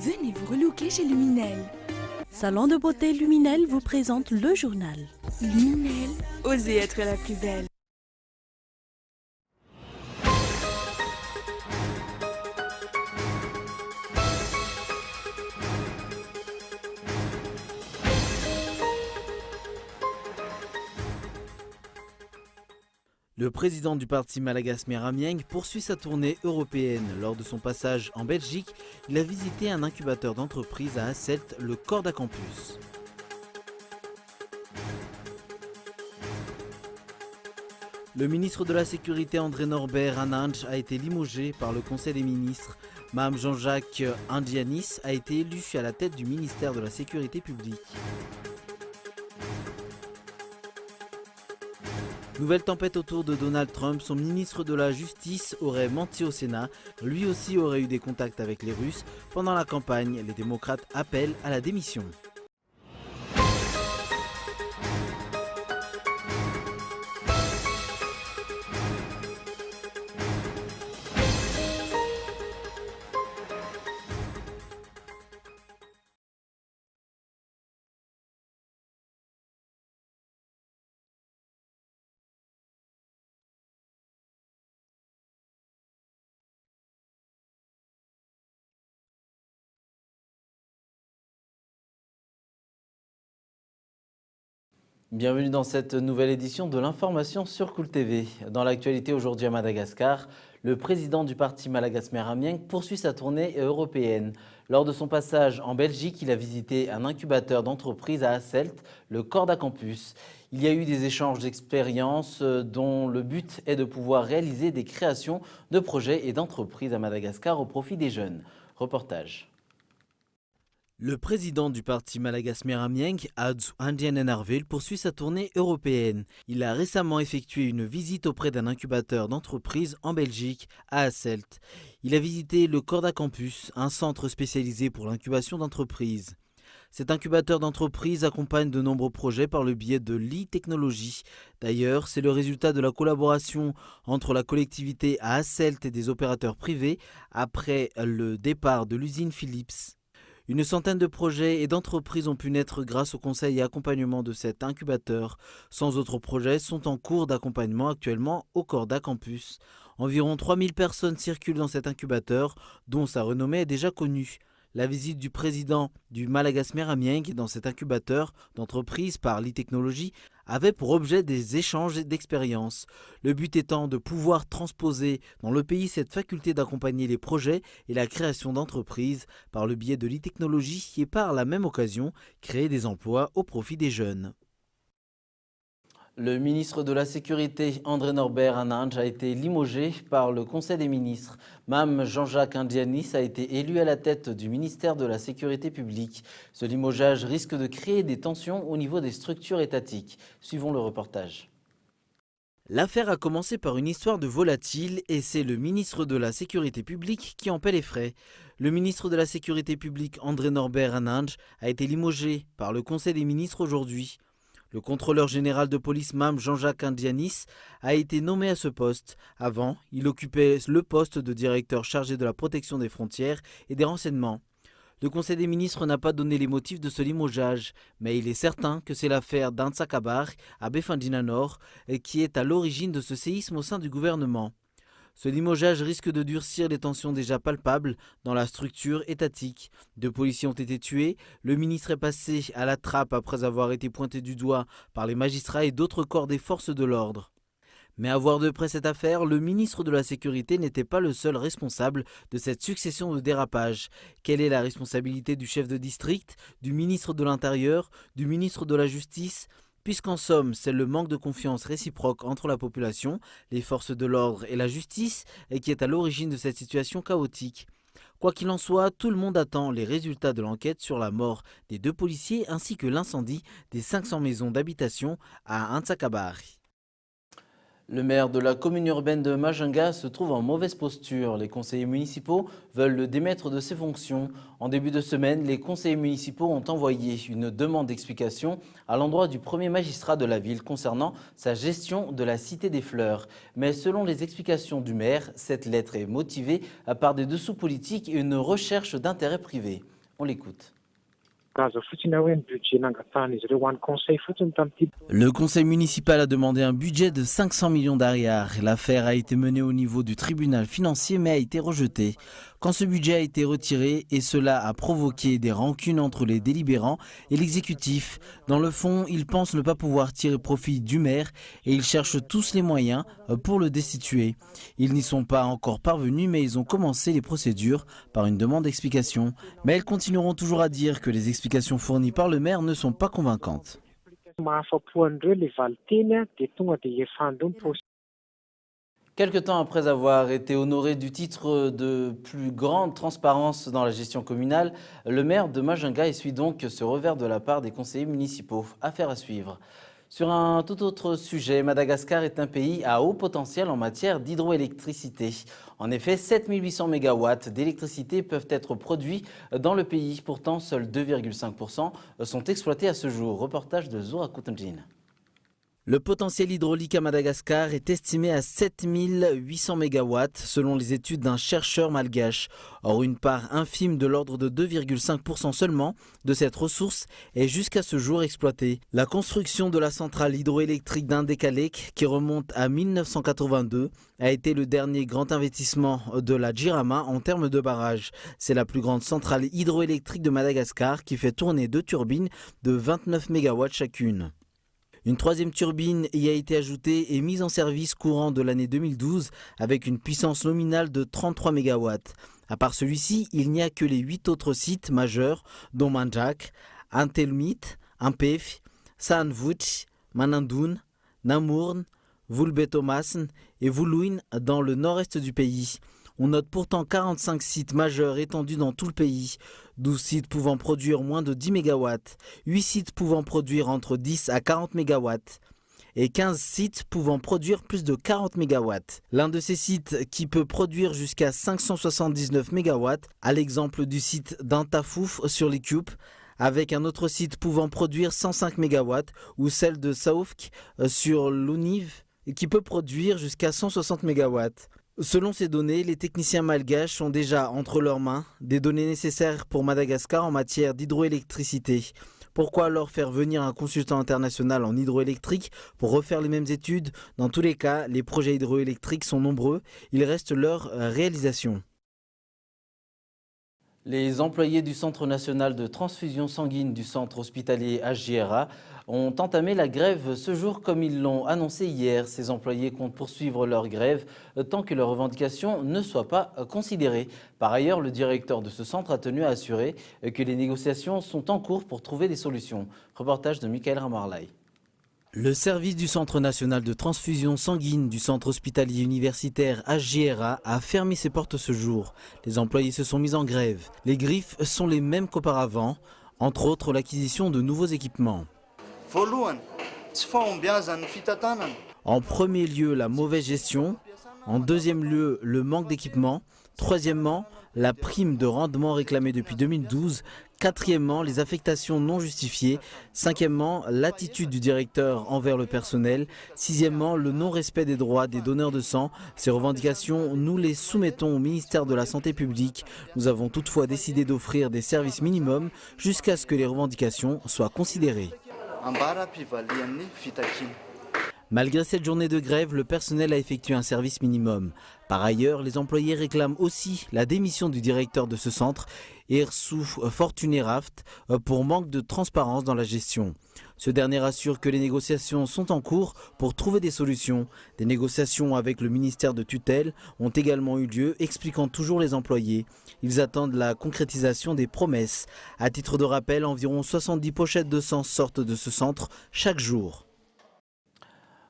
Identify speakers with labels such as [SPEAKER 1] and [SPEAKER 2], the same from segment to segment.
[SPEAKER 1] Venez vous relooker chez Luminel.
[SPEAKER 2] Salon de beauté Luminel vous présente le journal.
[SPEAKER 1] Luminel, osez être la plus belle.
[SPEAKER 3] Le président du parti Malagas Meramieng poursuit sa tournée européenne. Lors de son passage en Belgique, il a visité un incubateur d'entreprise à Hasselt, le Corda Campus. Le ministre de la Sécurité André Norbert Aninj a été limogé par le Conseil des ministres. Mme Jean-Jacques Indianis a été élu à la tête du ministère de la Sécurité publique. Nouvelle tempête autour de Donald Trump, son ministre de la Justice aurait menti au Sénat. Lui aussi aurait eu des contacts avec les Russes. Pendant la campagne, les démocrates appellent à la démission. Bienvenue dans cette nouvelle édition de l'information sur Cool TV. Dans l'actualité aujourd'hui à Madagascar, le président du parti Malagas Meramieng poursuit sa tournée européenne. Lors de son passage en Belgique, il a visité un incubateur d'entreprise à Hasselt, le Corda Campus. Il y a eu des échanges d'expériences dont le but est de pouvoir réaliser des créations de projets et d'entreprises à Madagascar au profit des jeunes. Reportage. Le président du parti Malagas Meramieng, Adzu Andianenarvel, poursuit sa tournée européenne. Il a récemment effectué une visite auprès d'un incubateur d'entreprise en Belgique, à Hasselt. Il a visité le Corda Campus, un centre spécialisé pour l'incubation d'entreprises. Cet incubateur d'entreprise accompagne de nombreux projets par le biais de l'e-technologie. D'ailleurs, c'est le résultat de la collaboration entre la collectivité à Hasselt et des opérateurs privés après le départ de l'usine Philips. Une centaine de projets et d'entreprises ont pu naître grâce au conseil et accompagnement de cet incubateur. 100 autres projets sont en cours d'accompagnement actuellement au Corda Campus. Environ 3000 personnes circulent dans cet incubateur, dont sa renommée est déjà connue. La visite du président du Malagas Meramieng dans cet incubateur d'entreprise par l'e-technologie avait pour objet des échanges d'expériences. Le but étant de pouvoir transposer dans le pays cette faculté d'accompagner les projets et la création d'entreprises par le biais de l'e-technologie et par la même occasion créer des emplois au profit des jeunes. Le ministre de la Sécurité, André Norbert Aninj, a été limogé par le Conseil des ministres. Mme Jean-Jacques Indianis a été élu à la tête du ministère de la Sécurité publique. Ce limogeage risque de créer des tensions au niveau des structures étatiques. Suivons le reportage. L'affaire a commencé par une histoire de volatile et c'est le ministre de la Sécurité publique qui en paie les frais. Le ministre de la Sécurité publique, André Norbert Aninj, a été limogé par le Conseil des ministres aujourd'hui. Le contrôleur général de police Mme Jean-Jacques Indianis a été nommé à ce poste. Avant, il occupait le poste de directeur chargé de la protection des frontières et des renseignements. Le Conseil des ministres n'a pas donné les motifs de ce limogeage, mais il est certain que c'est l'affaire d'Antsakabar à Befandina Nord qui est à l'origine de ce séisme au sein du gouvernement. Ce limogeage risque de durcir les tensions déjà palpables dans la structure étatique. 2 policiers ont été tués, le ministre est passé à la trappe après avoir été pointé du doigt par les magistrats et d'autres corps des forces de l'ordre. Mais à voir de près cette affaire, le ministre de la Sécurité n'était pas le seul responsable de cette succession de dérapages. Quelle est la responsabilité du chef de district, du ministre de l'Intérieur, du ministre de la Justice ? Puisqu'en somme, c'est le manque de confiance réciproque entre la population, les forces de l'ordre et la justice qui est à l'origine de cette situation chaotique. Quoi qu'il en soit, tout le monde attend les résultats de l'enquête sur la mort des 2 policiers ainsi que l'incendie des 500 maisons d'habitation à Antsakabari. Le maire de la commune urbaine de Majunga se trouve en mauvaise posture. Les conseillers municipaux veulent le démettre de ses fonctions. En début de semaine, les conseillers municipaux ont envoyé une demande d'explication à l'endroit du premier magistrat de la ville concernant sa gestion de la Cité des Fleurs. Mais selon les explications du maire, cette lettre est motivée par des dessous politiques et une recherche d'intérêt privé. On l'écoute.
[SPEAKER 4] Le conseil municipal a demandé un budget de 500 millions d'ariars. L'affaire a été menée au niveau du tribunal financier mais a été rejetée. Quand ce budget a été retiré, et cela a provoqué des rancunes entre les délibérants et l'exécutif. Dans le fond, ils pensent ne pas pouvoir tirer profit du maire et ils cherchent tous les moyens pour le destituer. Ils n'y sont pas encore parvenus mais ils ont commencé les procédures par une demande d'explication. Mais ils continueront toujours à dire que les explications fournies par le maire ne sont pas convaincantes.
[SPEAKER 3] Quelque temps après avoir été honoré du titre de plus grande transparence dans la gestion communale, le maire de Majunga essuie donc ce revers de la part des conseillers municipaux. Affaire à suivre. Sur un tout autre sujet, Madagascar est un pays à haut potentiel en matière d'hydroélectricité. En effet, 7800 MW d'électricité peuvent être produits dans le pays. Pourtant, seuls 2,5% sont exploités à ce jour. Reportage de Zoura Koutenjin.
[SPEAKER 4] Le potentiel hydraulique à Madagascar est estimé à 7800 MW selon les études d'un chercheur malgache. Or, une part infime de l'ordre de 2,5% seulement de cette ressource est jusqu'à ce jour exploitée. La construction de la centrale hydroélectrique d'Indekalek, qui remonte à 1982, a été le dernier grand investissement de la Jirama en termes de barrage. C'est la plus grande centrale hydroélectrique de Madagascar qui fait tourner 2 turbines de 29 MW chacune. Une troisième turbine y a été ajoutée et mise en service courant de l'année 2012 avec une puissance nominale de 33 MW. À part celui-ci, il n'y a que les 8 autres sites majeurs dont Manjak, Antelmit, Ampef, Saanvuch, Manandoun, Namurn, Vulbetomasn et Vuluin dans le nord-est du pays. On note pourtant 45 sites majeurs étendus dans tout le pays, 12 sites pouvant produire moins de 10 MW, 8 sites pouvant produire entre 10 à 40 MW et 15 sites pouvant produire plus de 40 MW. L'un de ces sites qui peut produire jusqu'à 579 MW, à l'exemple du site d'Antafouf sur les Cubes, avec un autre site pouvant produire 105 MW ou celle de Saoufk sur l'Univ qui peut produire jusqu'à 160 MW. Selon ces données, les techniciens malgaches ont déjà entre leurs mains des données nécessaires pour Madagascar en matière d'hydroélectricité. Pourquoi alors faire venir un consultant international en hydroélectrique pour refaire les mêmes études? Dans tous les cas, les projets hydroélectriques sont nombreux, il reste leur réalisation.
[SPEAKER 3] Les employés du Centre national de transfusion sanguine du centre hospitalier HJRA ont entamé la grève ce jour comme ils l'ont annoncé hier. Ces employés comptent poursuivre leur grève tant que leurs revendications ne soient pas considérées. Par ailleurs, le directeur de ce centre a tenu à assurer que les négociations sont en cours pour trouver des solutions. Reportage de Michael Ramarlay.
[SPEAKER 4] Le service du Centre national de transfusion sanguine du centre hospitalier universitaire HJRA a fermé ses portes ce jour. Les employés se sont mis en grève. Les griffes sont les mêmes qu'auparavant, entre autres l'acquisition de nouveaux équipements. En premier lieu, la mauvaise gestion. En deuxième lieu, le manque d'équipement. Troisièmement, la prime de rendement réclamée depuis 2012. Quatrièmement, les affectations non justifiées. Cinquièmement, l'attitude du directeur envers le personnel. Sixièmement, le non-respect des droits des donneurs de sang. Ces revendications, nous les soumettons au ministère de la Santé publique. Nous avons toutefois décidé d'offrir des services minimums jusqu'à ce que les revendications soient considérées. Malgré cette journée de grève, le personnel a effectué un service minimum. Par ailleurs, les employés réclament aussi la démission du directeur de ce centre, Ersu Fortuneraft, pour manque de transparence dans la gestion. Ce dernier assure que les négociations sont en cours pour trouver des solutions. Des négociations avec le ministère de tutelle ont également eu lieu, expliquant toujours les employés. Ils attendent la concrétisation des promesses. À titre de rappel, environ 70 pochettes de sang sortent de ce centre chaque jour.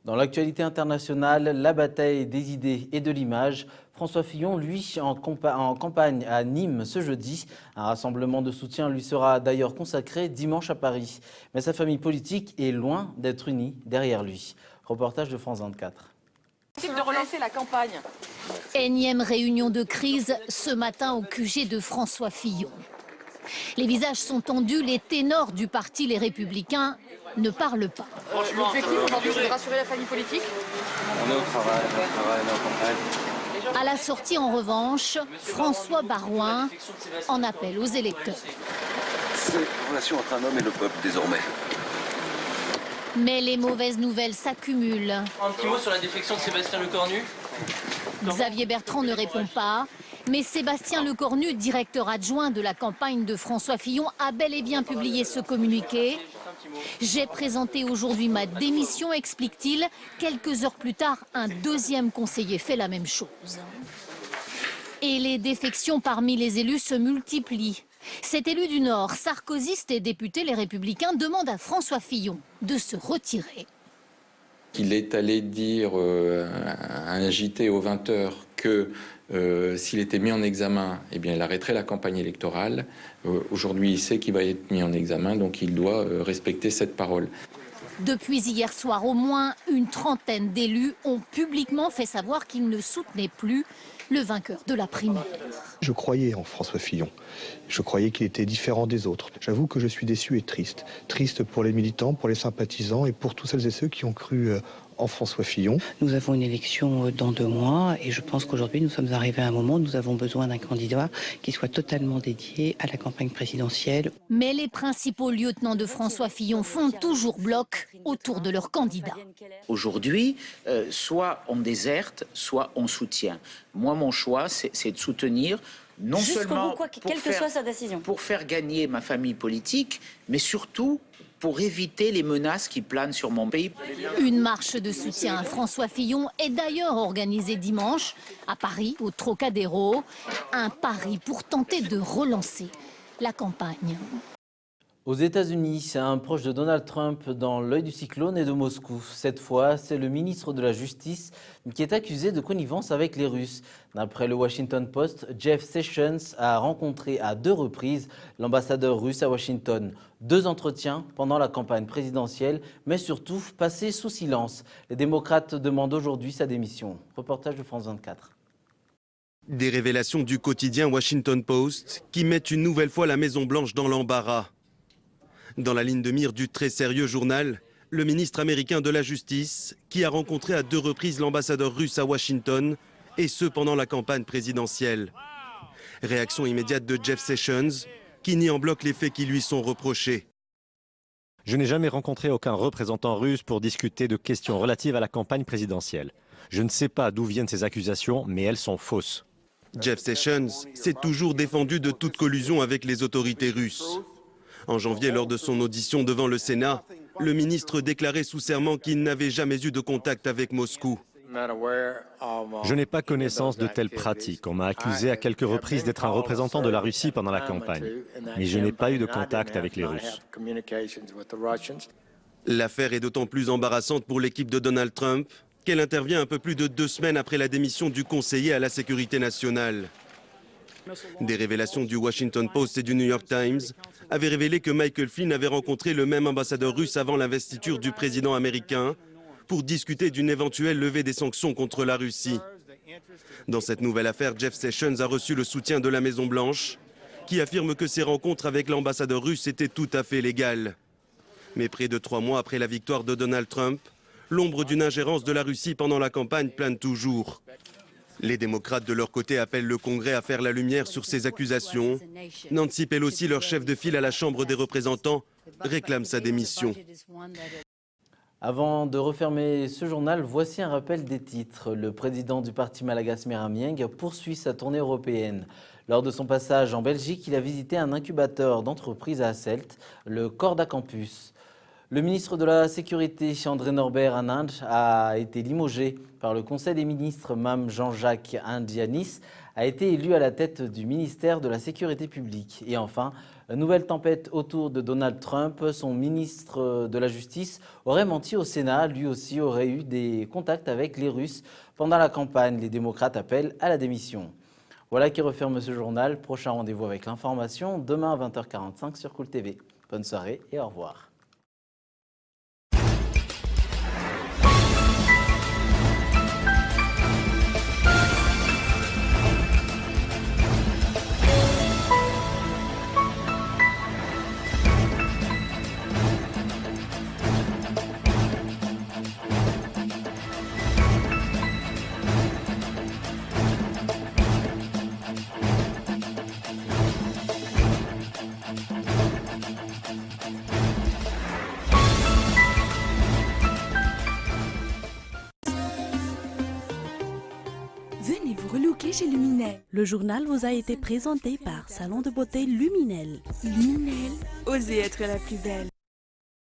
[SPEAKER 3] Dans l'actualité internationale, la bataille des idées et de l'image, François Fillon, lui, en campagne à Nîmes ce jeudi. Un rassemblement de soutien lui sera d'ailleurs consacré dimanche à Paris. Mais sa famille politique est loin d'être unie derrière lui. Reportage de France 24.
[SPEAKER 5] De relancer la campagne.
[SPEAKER 6] Énième réunion de crise ce matin au QG de François Fillon. Les visages sont tendus, les ténors du parti Les Républicains ne parlent pas.
[SPEAKER 5] L'objectif aujourd'hui, c'est de rassurer la famille politique.
[SPEAKER 7] On est au travail, on est en campagne.
[SPEAKER 5] Les gens
[SPEAKER 6] À la sortie, en revanche, François Baroin en appelle aux électeurs.
[SPEAKER 7] C'est la relation entre un homme et le peuple désormais.
[SPEAKER 6] Mais les mauvaises nouvelles s'accumulent.
[SPEAKER 8] Un petit mot sur la défection de Sébastien Lecornu.
[SPEAKER 6] Xavier Bertrand ne répond pas, mais Sébastien Lecornu, directeur adjoint de la campagne de François Fillon, a bel et bien publié ce communiqué. J'ai présenté aujourd'hui ma démission, explique-t-il. Quelques heures plus tard, un deuxième conseiller fait la même chose. Et les défections parmi les élus se multiplient. Cet élu du Nord, sarkozyste et député Les Républicains, demande à François Fillon de se retirer.
[SPEAKER 9] Il est allé dire à un JT aux 20h que s'il était mis en examen, eh bien, il arrêterait la campagne électorale. Aujourd'hui, il sait qu'il va être mis en examen, donc il doit respecter cette parole.
[SPEAKER 6] Depuis hier soir, au moins une trentaine d'élus ont publiquement fait savoir qu'ils ne soutenaient plus le vainqueur de la primaire.
[SPEAKER 10] Je croyais en François Fillon. Je croyais qu'il était différent des autres. J'avoue que je suis déçu et triste. Triste pour les militants, pour les sympathisants et pour tous celles et ceux qui ont cru en François Fillon.
[SPEAKER 11] Nous avons une élection dans 2 mois et je pense qu'aujourd'hui nous sommes arrivés à un moment où nous avons besoin d'un candidat qui soit totalement dédié à la campagne présidentielle.
[SPEAKER 6] Mais les principaux lieutenants de François Fillon font toujours bloc autour de leur candidat.
[SPEAKER 12] Aujourd'hui, soit on déserte, soit on soutient. Moi, mon choix, c'est de soutenir non seulement pour faire gagner ma famille politique, mais surtout pour éviter les menaces qui planent sur mon pays.
[SPEAKER 6] Une marche de soutien à François Fillon est d'ailleurs organisée dimanche à Paris, au Trocadéro. Un pari pour tenter de relancer la campagne.
[SPEAKER 3] Aux États-Unis, un proche de Donald Trump dans l'œil du cyclone et de Moscou. Cette fois, c'est le ministre de la Justice qui est accusé de connivence avec les Russes. D'après le Washington Post, Jeff Sessions a rencontré à 2 reprises l'ambassadeur russe à Washington. 2 entretiens pendant la campagne présidentielle, mais surtout passés sous silence. Les démocrates demandent aujourd'hui sa démission. Reportage de France 24.
[SPEAKER 13] Des révélations du quotidien Washington Post qui mettent une nouvelle fois la Maison-Blanche dans l'embarras. Dans la ligne de mire du très sérieux journal, le ministre américain de la Justice, qui a rencontré à 2 reprises l'ambassadeur russe à Washington, et ce pendant la campagne présidentielle. Réaction immédiate de Jeff Sessions, qui nie en bloc les faits qui lui sont reprochés.
[SPEAKER 14] Je n'ai jamais rencontré aucun représentant russe pour discuter de questions relatives à la campagne présidentielle. Je ne sais pas d'où viennent ces accusations, mais elles sont fausses.
[SPEAKER 13] Jeff Sessions s'est toujours défendu de toute collusion avec les autorités russes. En janvier, lors de son audition devant le Sénat, le ministre déclarait sous serment qu'il n'avait jamais eu de contact avec Moscou.
[SPEAKER 14] Je n'ai pas connaissance de telles pratiques. On m'a accusé à quelques reprises d'être un représentant de la Russie pendant la campagne. Mais je n'ai pas eu de contact avec les Russes.
[SPEAKER 13] L'affaire est d'autant plus embarrassante pour l'équipe de Donald Trump qu'elle intervient un peu plus de 2 semaines après la démission du conseiller à la sécurité nationale. Des révélations du Washington Post et du New York Times avaient révélé que Michael Flynn avait rencontré le même ambassadeur russe avant l'investiture du président américain pour discuter d'une éventuelle levée des sanctions contre la Russie. Dans cette nouvelle affaire, Jeff Sessions a reçu le soutien de la Maison-Blanche, qui affirme que ses rencontres avec l'ambassadeur russe étaient tout à fait légales. Mais près de 3 mois après la victoire de Donald Trump, l'ombre d'une ingérence de la Russie pendant la campagne plane toujours. Les démocrates, de leur côté, appellent le Congrès à faire la lumière sur ces accusations. Nancy Pelosi, leur chef de file à la Chambre des représentants, réclame sa démission.
[SPEAKER 3] Avant de refermer ce journal, voici un rappel des titres. Le président du parti Malagas Meramieng poursuit sa tournée européenne. Lors de son passage en Belgique, il a visité un incubateur d'entreprises à Hasselt, le Corda Campus. Le ministre de la Sécurité, André Norbert Annange, a été limogé par le Conseil des ministres. Mme Jean-Jacques Indianis a été élu à la tête du ministère de la Sécurité publique. Et enfin, une nouvelle tempête autour de Donald Trump. Son ministre de la Justice aurait menti au Sénat. Lui aussi aurait eu des contacts avec les Russes pendant la campagne. Les démocrates appellent à la démission. Voilà qui referme ce journal. Prochain rendez-vous avec l'information demain à 20h45 sur Cool TV. Bonne soirée et au revoir.
[SPEAKER 1] Venez vous relooker chez Luminel.
[SPEAKER 2] Le journal vous a été présenté par Salon de beauté Luminel.
[SPEAKER 1] Luminel, osez être la plus belle.